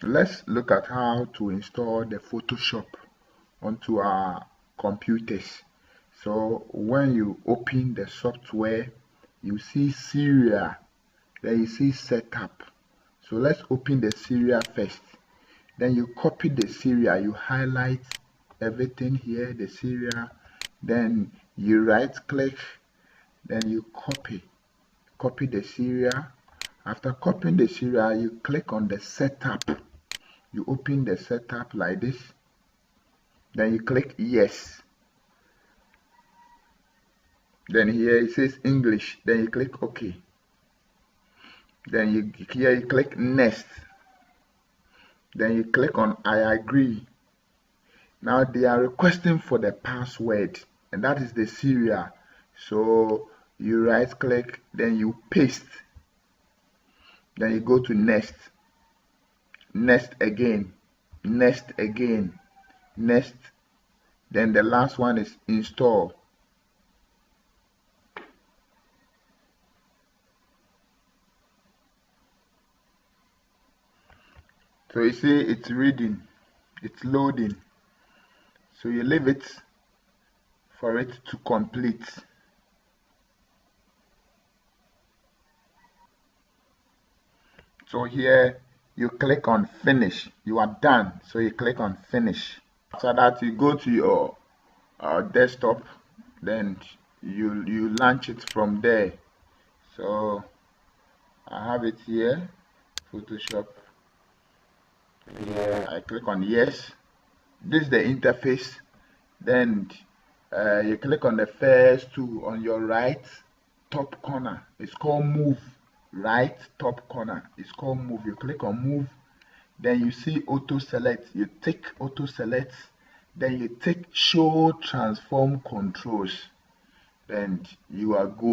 Let's look at how to install the Photoshop onto our computers. So when you open the software, you see serial, then you see setup. So let's open the serial first. Then you copy the serial, you highlight everything here, the serial, then you right click, then you copy the serial. After copying the serial, you click on the setup. You open the setup like this, then you click yes. Then here it says English, then you click OK. Then here you click next. Then you click on I agree. Now they are requesting for the password, and that is the serial. So you right click, then you paste. Then you go to next. Next again. Next again. Next. Then the last one is install. So you see it's reading, it's loading. So you leave it for it to complete. So here you click on finish. You are done. So you click on finish. After that, you go to your desktop. Then you launch it from there. So I have it here, Photoshop. Here I click on yes. This is the interface. Then you click on the first two on your right top corner. It's called move. Right top corner. It's called move. You click on move. Then you see auto select. You tick auto select. Then you tick show transform controls. Then you are good.